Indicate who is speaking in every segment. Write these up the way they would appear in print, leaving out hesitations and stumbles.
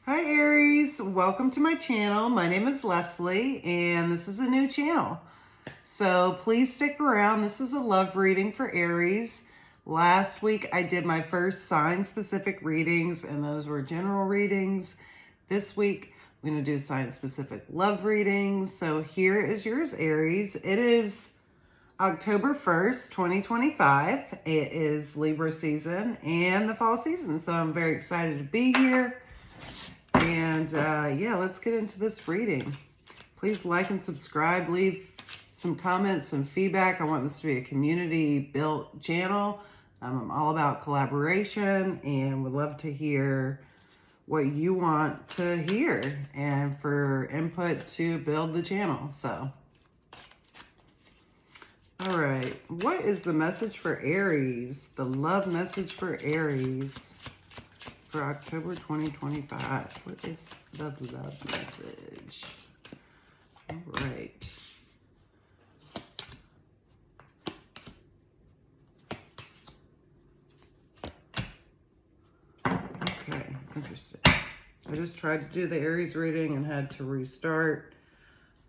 Speaker 1: Hi Aries, welcome to my channel. My name is Leslie and this is a new channel. So please stick around. This is a love reading for Aries. Last week I did my first sign specific readings and those were general readings. This week I'm going to do sign specific love readings. So here is yours, Aries. It is October 1st, 2025. It is Libra season and the fall season. So I'm very excited to be here. And yeah, let's get into this reading. Please like and subscribe. Leave some comments, some feedback. I want this to be a community-built channel. I'm all about collaboration and would love to hear what you want to hear and for input to build the channel. So, all right. What is the message for Aries? The love message for Aries for October 2025. What is the love message? All right. Okay, interesting. I just tried to do the Aries reading and had to restart.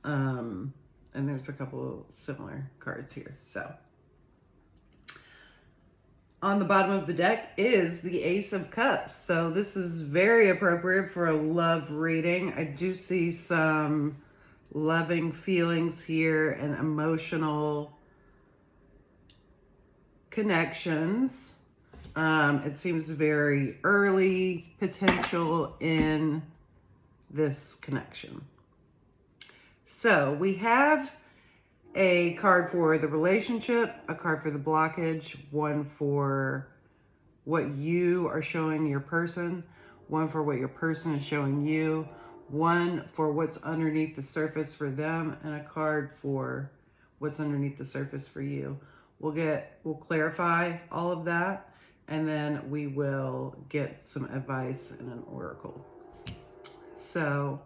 Speaker 1: And there's a couple of similar cards here. So on the bottom of the deck is the Ace of Cups. So this is very appropriate for a love reading. I do see some loving feelings here and emotional connections. It seems very early potential in this connection. So we have a card for the relationship, a card for the blockage, one for what you are showing your person, one for what your person is showing you, one for what's underneath the surface for them, and a card for what's underneath the surface for you. We'll clarify all of that, and then we will get some advice and an oracle. So,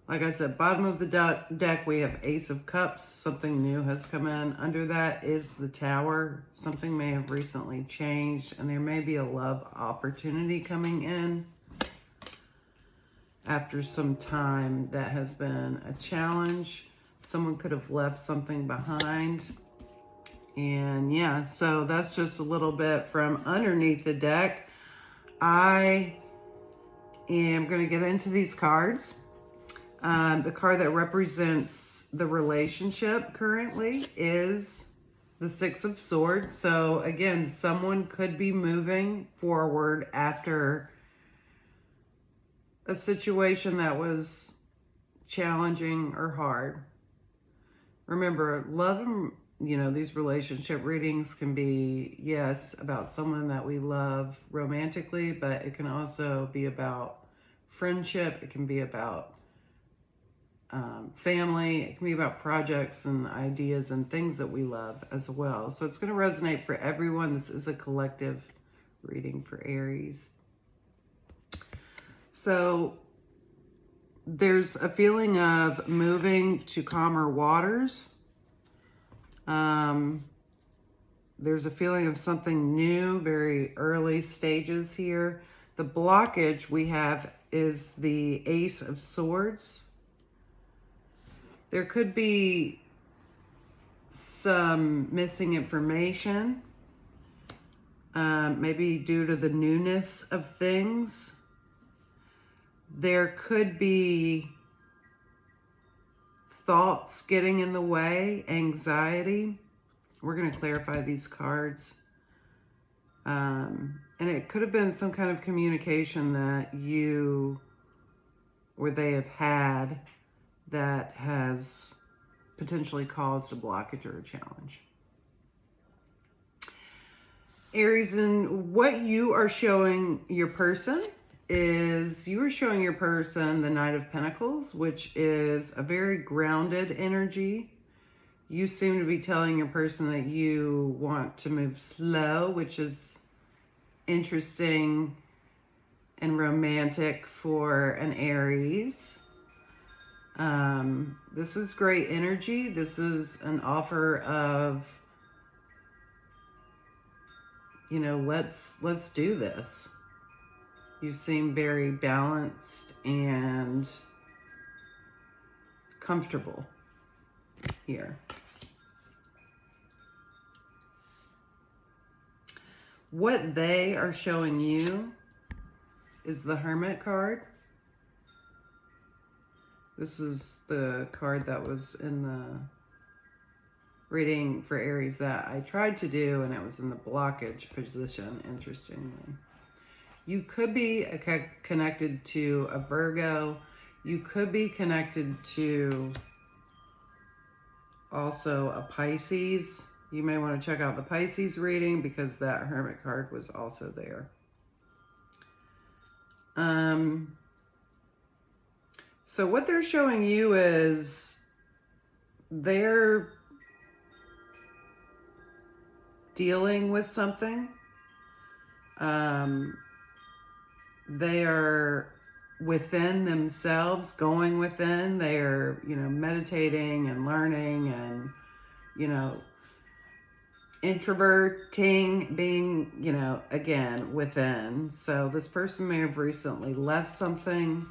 Speaker 1: like I said, bottom of the deck, we have Ace of Cups. Something new has come in. Under that is the Tower. Something may have recently changed, and there may be a love opportunity coming in after some time that has been a challenge. Someone could have left something behind. And yeah, so that's just a little bit from underneath the deck. I am going to get into these cards. The card that represents the relationship currently is the Six of Swords. So again, someone could be moving forward after a situation that was challenging or hard. Remember, love and, these relationship readings can be, yes, about someone that we love romantically, but it can also be about friendship. It can be about family. It can be about projects and ideas and things that we love as well. So it's going to resonate for everyone. This is a collective reading for Aries. So there's a feeling of moving to calmer waters. There's a feeling of something new, very early stages here. The blockage we have is the Ace of Swords. There could be some missing information, maybe due to the newness of things. There could be thoughts getting in the way, anxiety. We're going to clarify these cards. And it could have been some kind of communication that you or they have had that has potentially caused a blockage or a challenge. Aries, and what you are showing your person is you are showing your person the Knight of Pentacles, which is a very grounded energy. You seem to be telling your person that you want to move slow, which is interesting and romantic for an Aries. This is great energy. This is an offer of, let's do this. You seem very balanced and comfortable here. What they are showing you is the Hermit card. This is the card that was in the reading for Aries that I tried to do, and it was in the blockage position, interestingly. You could be connected to a Virgo. You could be connected to also a Pisces. You may want to check out the Pisces reading because that Hermit card was also there. So what they're showing you is they're dealing with something. They are within themselves, going within. They are, meditating and learning and, introverting, being, again, within. So this person may have recently left something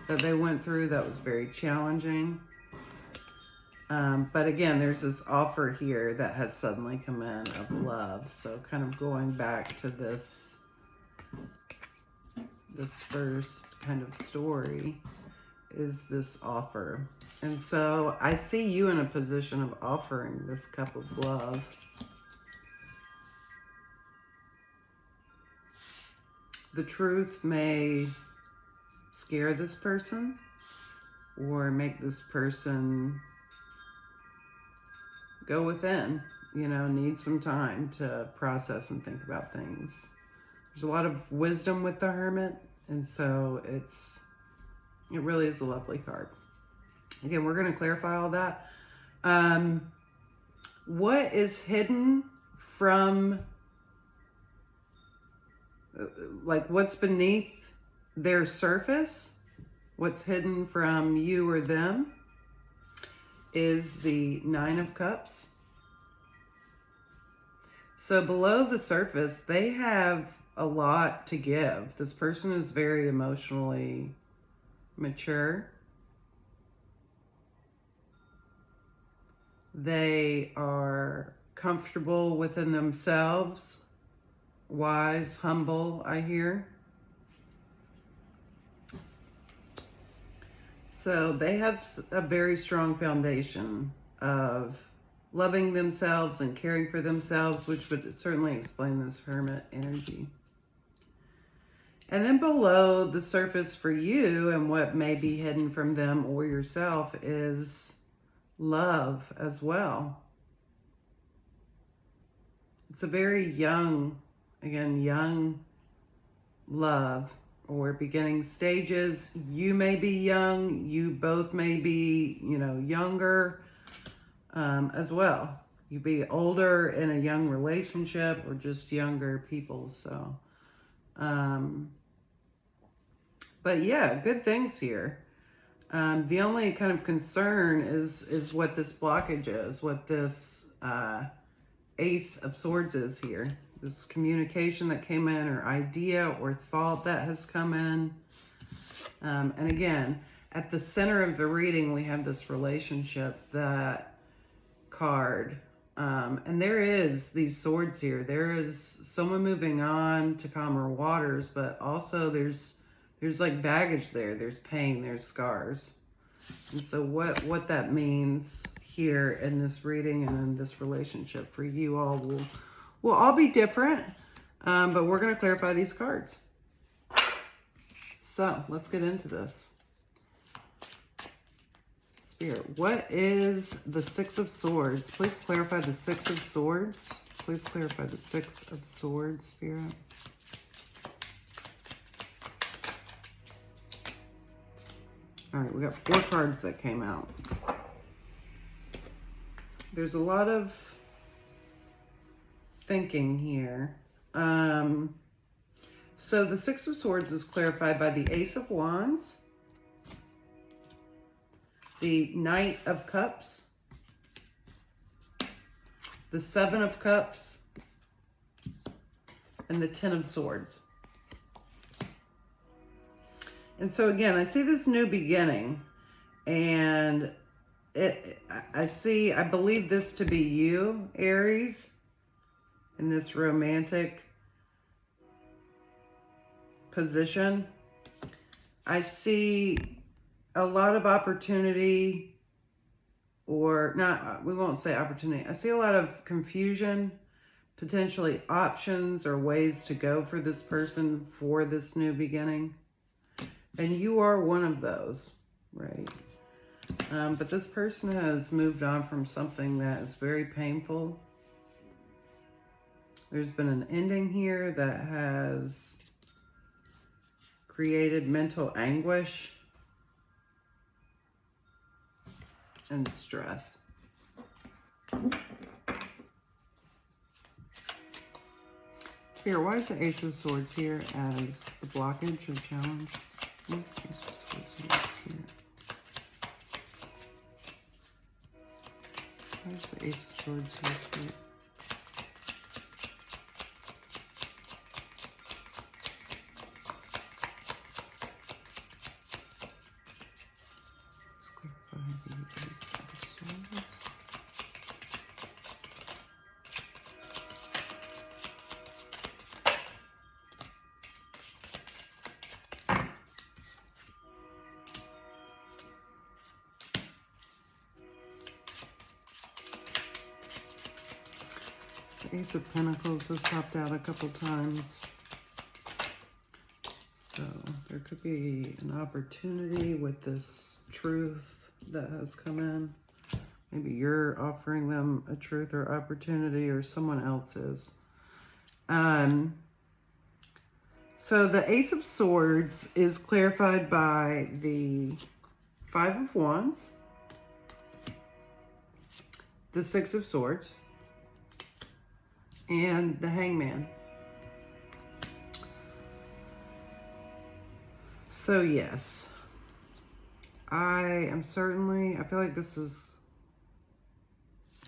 Speaker 1: that they went through that was very challenging. But again, there's this offer here that has suddenly come in of love. So kind of going back to this first kind of story is this offer. And so I see you in a position of offering this cup of love. The truth may scare this person or make this person go within, need some time to process and think about things. There's a lot of wisdom with the Hermit, and so it really is a lovely card. Again, we're going to clarify all that. What is hidden from, what's beneath their surface, what's hidden from you or them, is the Nine of Cups. So below the surface, they have a lot to give. This person is very emotionally mature. They are comfortable within themselves, wise, humble, I hear. So they have a very strong foundation of loving themselves and caring for themselves, which would certainly explain this Hermit energy. And then below the surface for you, and what may be hidden from them or yourself, is love as well. It's a very young love, or beginning stages. You may be young, you both may be, younger as well. You be older in a young relationship or just younger people. So, but yeah, good things here. The only kind of concern is what this blockage is, what this Ace of Swords is here. This communication that came in, or idea or thought that has come in. And again, at the center of the reading, we have this relationship, that card. And there is these swords here. There is someone moving on to calmer waters, but also there's like baggage there. There's pain, there's scars. And so what that means here in this reading and in this relationship for you all will all be different, but we're going to clarify these cards. So let's get into this. Spirit, what is the Six of Swords? Please clarify the Six of Swords. Please clarify the Six of Swords, Spirit. All right, we got 4 cards that came out. There's a lot of thinking here. So the Six of Swords is clarified by the Ace of Wands, the Knight of Cups, the Seven of Cups, and the Ten of Swords. And so again, I see this new beginning, and I believe this to be you, Aries, in this romantic position. I see a lot of opportunity, or not, we won't say opportunity. I see a lot of confusion, potentially options or ways to go for this person for this new beginning. And you are one of those, right? But this person has moved on from something that is very painful. There's been an ending here that has created mental anguish and stress. Here, why is the Ace of Swords here as the blockage or challenge? Oops, Ace of Swords here. Why is the Ace of Swords here, Spirit? Let's clarify the Ace of Swords. Ace of Pentacles has popped out a couple times. So there could be an opportunity with this truth that has come in. Maybe you're offering them a truth or opportunity, or someone else is. So the Ace of Swords is clarified by the Five of Wands, the Six of Swords, and the Hangman. So yes, I feel like this is,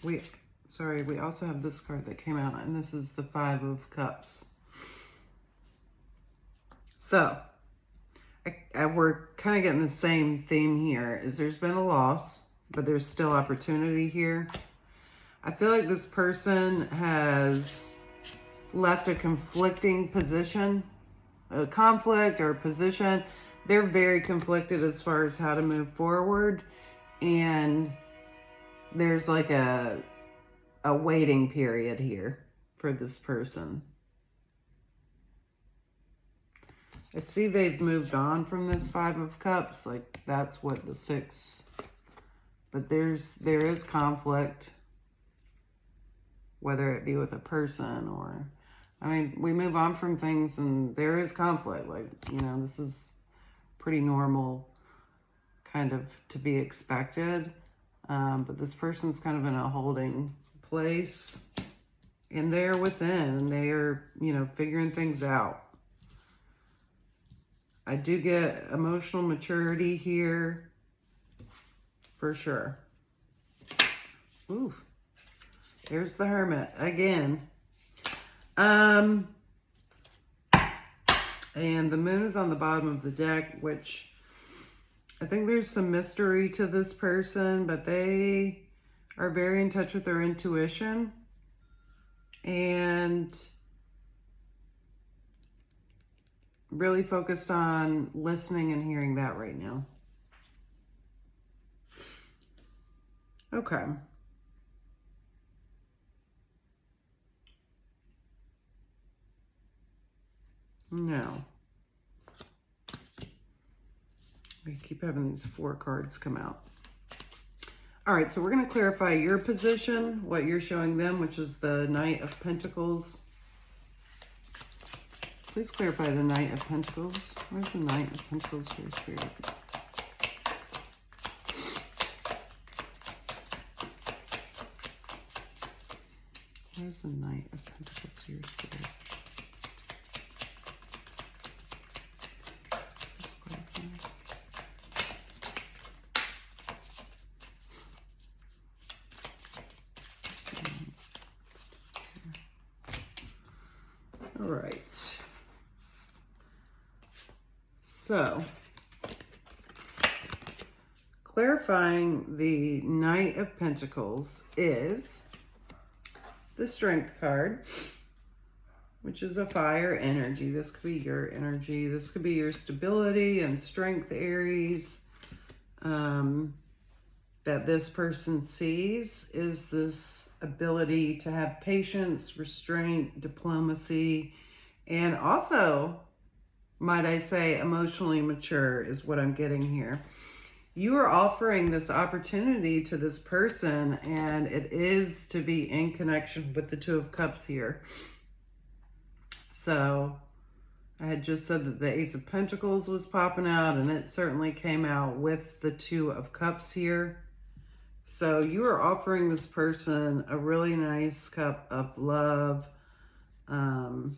Speaker 1: we also have this card that came out, and this is the Five of Cups. So we're kind of getting the same theme here, is there's been a loss, but there's still opportunity here. I feel like this person has left a conflicting position, a conflict or position. They're very conflicted as far as how to move forward. And there's like a waiting period here for this person. I see they've moved on from this Five of Cups. Like that's what the Six, but there is conflict, whether it be with a person or, I mean, we move on from things and there is conflict. Like, you know, this is pretty normal, kind of to be expected. But this person's kind of in a holding place, and they're within, and they are, you know, figuring things out. I do get emotional maturity here for sure. Ooh. Here's the Hermit again. And the Moon is on the bottom of the deck, which I think there's some mystery to this person, but they are very in touch with their intuition and really focused on listening and hearing that right now. Okay. Now, we keep having these 4 cards come out. All right, so we're going to clarify your position, what you're showing them, which is the Knight of Pentacles. Please clarify the Knight of Pentacles. Where's the Knight of Pentacles here, Spirit? Where's the Knight of Pentacles here, Spirit? All right. So, clarifying the Knight of Pentacles is the Strength card, which is a fire energy. This could be your energy. This could be your stability and strength, Aries. That this person sees is this ability to have patience, restraint, diplomacy, and also, might I say, emotionally mature is what I'm getting here. You are offering this opportunity to this person, and it is to be in connection with the Two of Cups here. So I had just said that the Ace of Pentacles was popping out, and it certainly came out with the Two of Cups here. So you are offering this person a really nice cup of love, and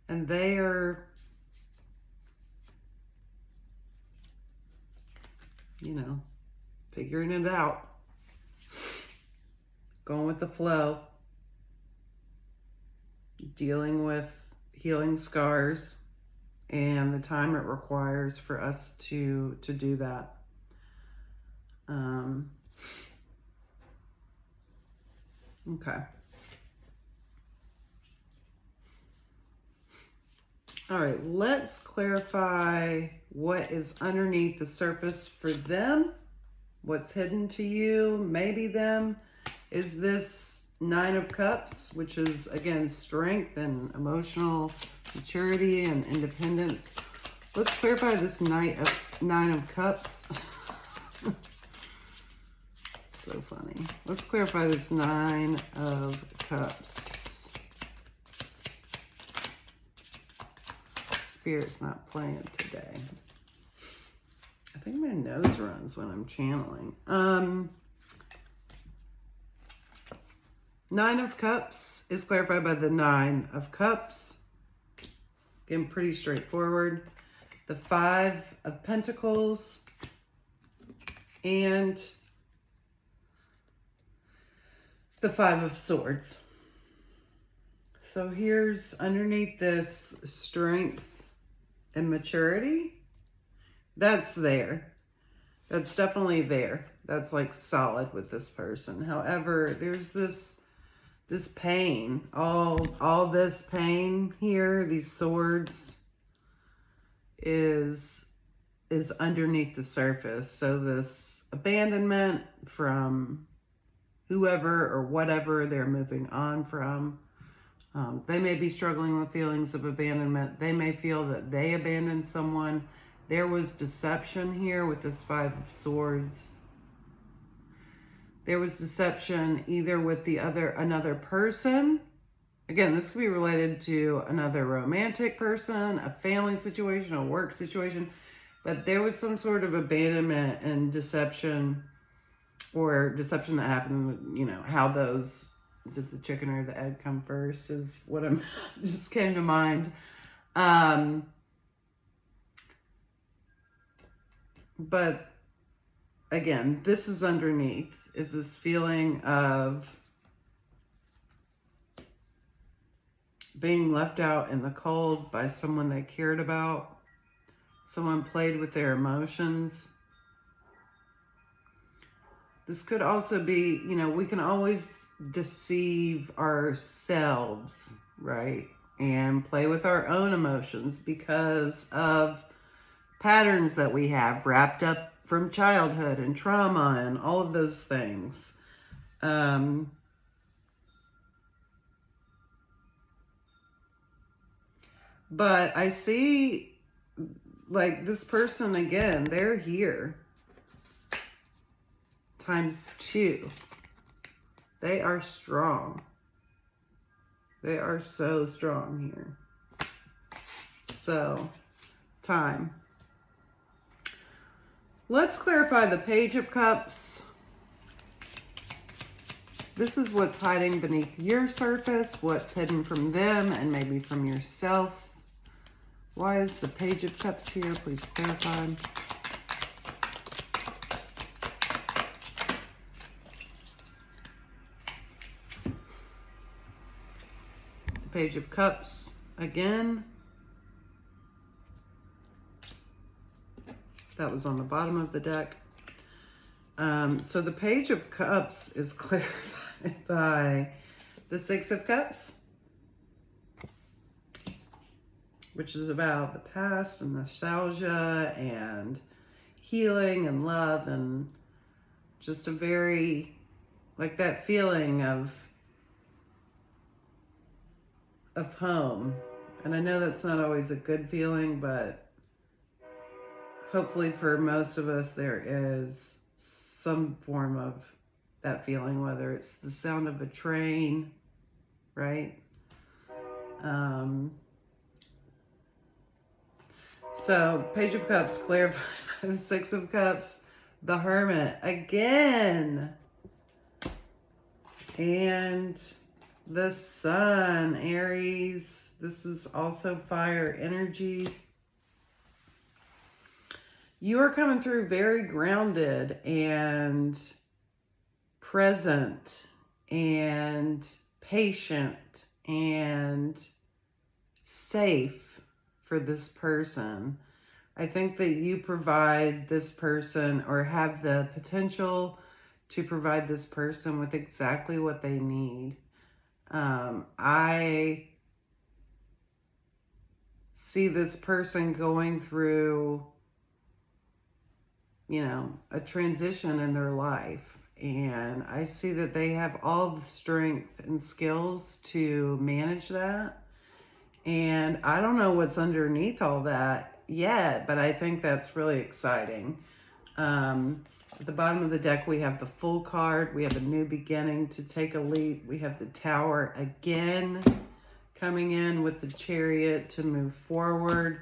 Speaker 1: they are, you know, figuring it out, going with the flow, dealing with healing scars and the time it requires for us to do that. Okay. All right, let's clarify what is underneath the surface for them. What's hidden to you, maybe them, is this Nine of Cups, which is, again, strength and emotional maturity and independence. Let's clarify this Nine of Cups. So funny. Let's clarify this Nine of Cups. Spirit's not playing today. I think my nose runs when I'm channeling. Nine of Cups is clarified by the Nine of Cups. Again, pretty straightforward. The Five of Pentacles and the Five of Swords. So here's underneath this strength and maturity. That's there. That's definitely there. That's like solid with this person. However, there's this pain, all this pain here, these swords is underneath the surface. So this abandonment from whoever or whatever they're moving on from. They may be struggling with feelings of abandonment. They may feel that they abandoned someone. There was deception here with this Five of Swords. There was deception either with another person. Again, this could be related to another romantic person, a family situation, a work situation. But there was some sort of abandonment and deception, or deception that happened, you know, how those, did the chicken or the egg come first is what just came to mind. But again, this is underneath, is this feeling of being left out in the cold by someone they cared about. Someone played with their emotions. This could also be, you know, we can always deceive ourselves, right? And play with our own emotions because of patterns that we have wrapped up from childhood and trauma and all of those things. But I see, like, this person, again, they're here. ×2. They are strong. They are so strong here. So, time. Let's clarify the Page of Cups. This is what's hiding beneath your surface, what's hidden from them and maybe from yourself. Why is the Page of Cups here? Please clarify. Page of Cups again. That was on the bottom of the deck. So the Page of Cups is clarified by the Six of Cups, which is about the past and nostalgia and healing and love and just a very, like that feeling of home. And I know that's not always a good feeling, but hopefully for most of us there is some form of that feeling, whether it's the sound of a train, right? So Page of Cups clarified by the Six of Cups, the Hermit again, and the Sun, Aries. This is also fire energy. You are coming through very grounded and present and patient and safe for this person. I think that you provide this person, or have the potential to provide this person with exactly what they need. I see this person going through, you know, a transition in their life. And I see that they have all the strength and skills to manage that. And I don't know what's underneath all that yet, but I think that's really exciting. At the bottom of the deck, we have the Fool card. We have a new beginning to take a leap. We have the Tower again coming in with the Chariot to move forward.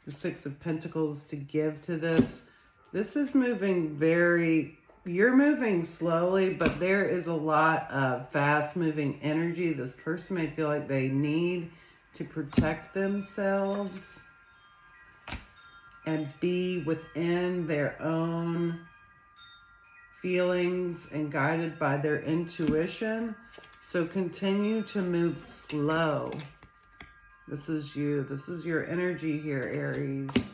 Speaker 1: The Six of Pentacles to give to this. This is moving you're moving slowly, but there is a lot of fast-moving energy this person may feel like they need to protect themselves and be within their own feelings and guided by their intuition. So continue to move slow. This is you. This is your energy here, Aries.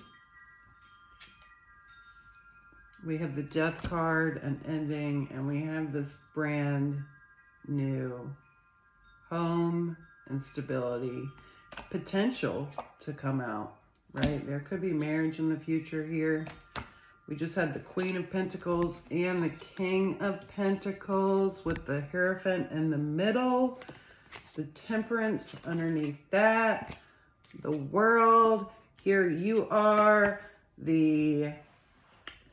Speaker 1: We have the Death card, an ending, and we have this brand new home and stability potential to come out, right? There could be marriage in the future here. We just had the Queen of Pentacles and the King of Pentacles with the Hierophant in the middle, the Temperance underneath that, the World. Here you are, the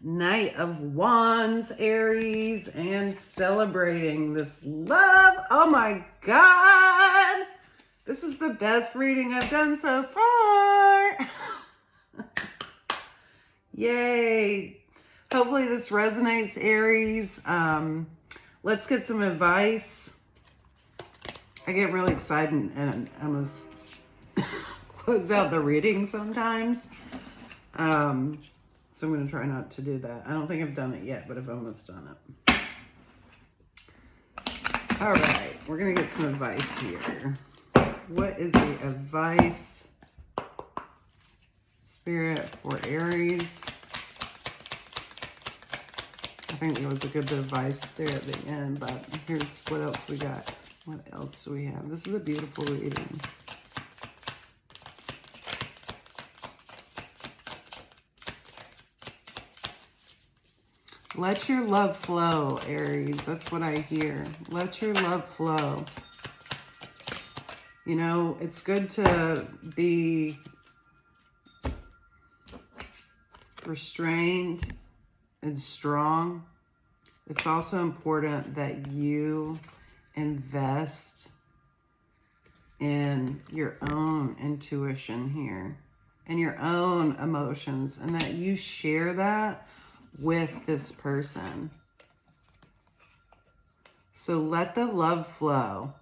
Speaker 1: Knight of Wands, Aries, and celebrating this love. Oh my God. This is the best reading I've done so far. Yay. Hopefully this resonates, Aries. Let's get some advice. I get really excited and almost close out the reading sometimes. So I'm going to try not to do that. I don't think I've done it yet, but I've almost done it. All right, we're going to get some advice here. What is the advice, Spirit, for Aries? I think there was a good bit of advice there at the end, but here's what else we got. What else do we have? This is a beautiful reading. Let your love flow, Aries. That's what I hear. Let your love flow. You know, it's good to be restrained and strong. It's also important that you invest in your own intuition here and your own emotions, and that you share that with this person. So let the love flow.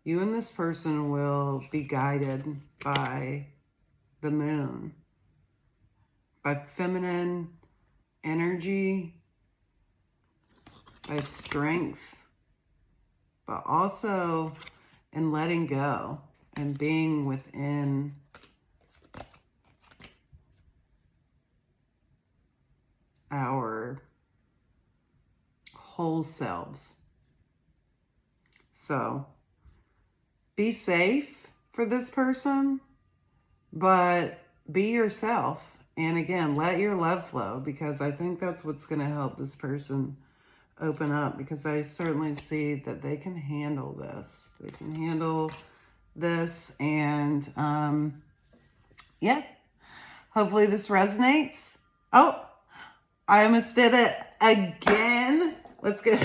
Speaker 1: You and this person will be guided by the moon, by feminine energy, by strength, but also in letting go and being within our whole selves. So be safe for this person, but be yourself. And again, let your love flow, because I think that's what's going to help this person open up, because I certainly see that they can handle this. They can handle this. And yeah, hopefully this resonates. Oh, I almost did it again. Let's get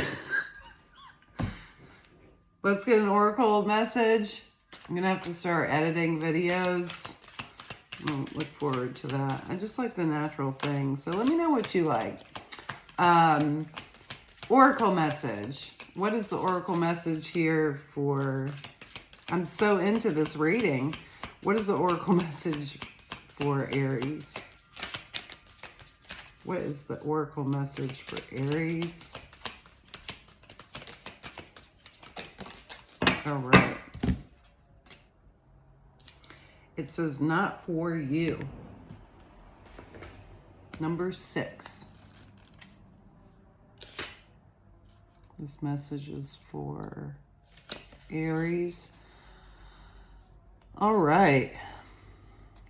Speaker 1: an oracle message. I'm gonna have to start editing videos. I'll look forward to that. I just like the natural thing. So let me know what you like. Oracle message. What is the oracle message here for? I'm so into this reading. What is the oracle message for Aries? What is the oracle message for Aries? All right. It says, not for you. Number 6. This message is for Aries. All right.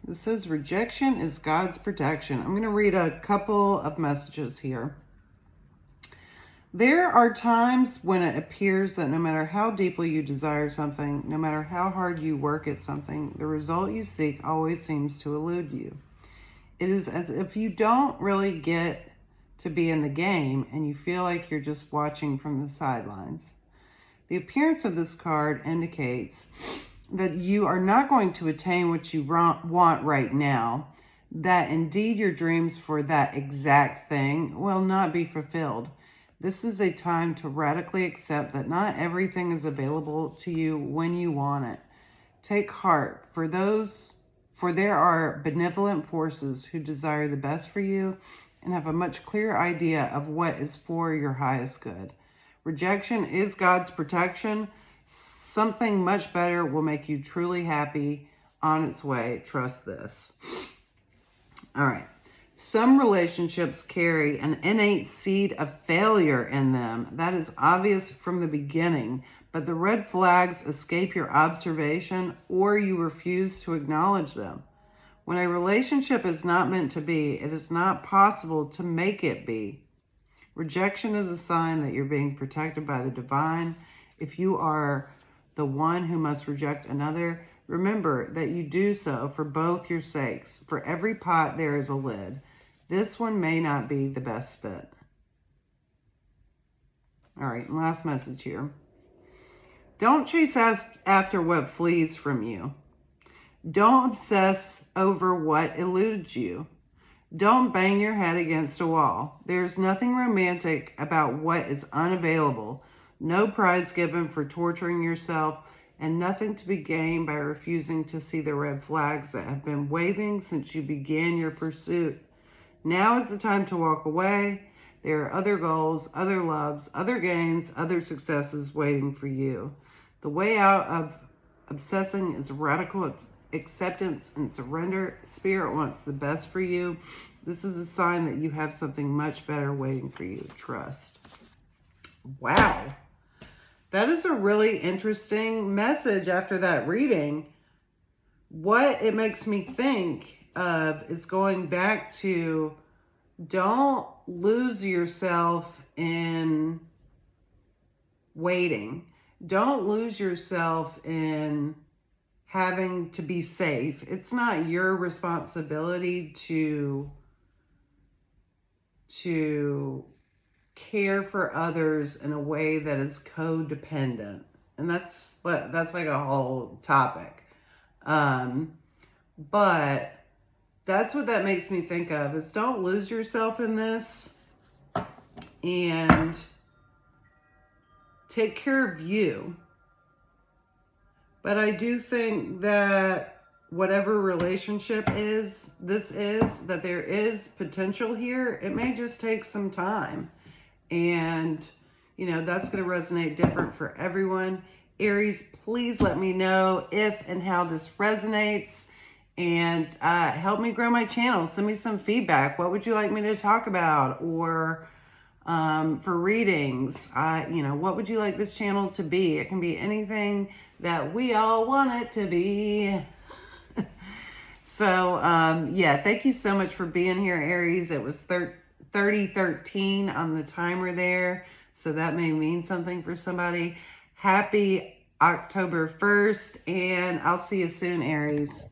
Speaker 1: This says, rejection is God's protection. I'm going to read a couple of messages here. There are times when it appears that no matter how deeply you desire something, no matter how hard you work at something, the result you seek always seems to elude you. It is as if you don't really get to be in the game and you feel like you're just watching from the sidelines. The appearance of this card indicates that you are not going to attain what you want right now, that indeed your dreams for that exact thing will not be fulfilled. This is a time to radically accept that not everything is available to you when you want it. Take heart, for there are benevolent forces who desire the best for you and have a much clearer idea of what is for your highest good. Rejection is God's protection. Something much better will make you truly happy on its way. Trust this. All right. Some relationships carry an innate seed of failure in them. That is obvious from the beginning, but the red flags escape your observation or you refuse to acknowledge them. When a relationship is not meant to be, it is not possible to make it be. Rejection is a sign that you're being protected by the divine. If you are the one who must reject another, remember that you do so for both your sakes. For every pot, there is a lid. This one may not be the best fit. All right, last message here. Don't chase after what flees from you. Don't obsess over what eludes you. Don't bang your head against a wall. There's nothing romantic about what is unavailable. No prize given for torturing yourself, and nothing to be gained by refusing to see the red flags that have been waving since you began your pursuit. Now is the time to walk away. There are other goals, other loves, other gains, other successes waiting for you. The way out of obsessing is radical acceptance and surrender. Spirit wants the best for you. This is a sign that you have something much better waiting for you. Trust. Wow. That is a really interesting message after that reading. What it makes me think of is going back to, don't lose yourself in waiting. Don't lose yourself in having to be safe. It's not your responsibility to care for others in a way that is codependent. And that's like a whole topic. But that's what that makes me think of, is don't lose yourself in this and take care of you. But I do think that whatever relationship that there is potential here. It may just take some time. And, you know, that's going to resonate different for everyone. Aries, please let me know if and how this resonates. and help me grow my channel. Send me some feedback. What would you like me to talk about? Or for readings, what would you like this channel to be? It can be anything that we all want it to be. So, yeah, thank you so much for being here, Aries. It was 3013 on the timer there, so that may mean something for somebody. Happy October 1st, and I'll see you soon, Aries.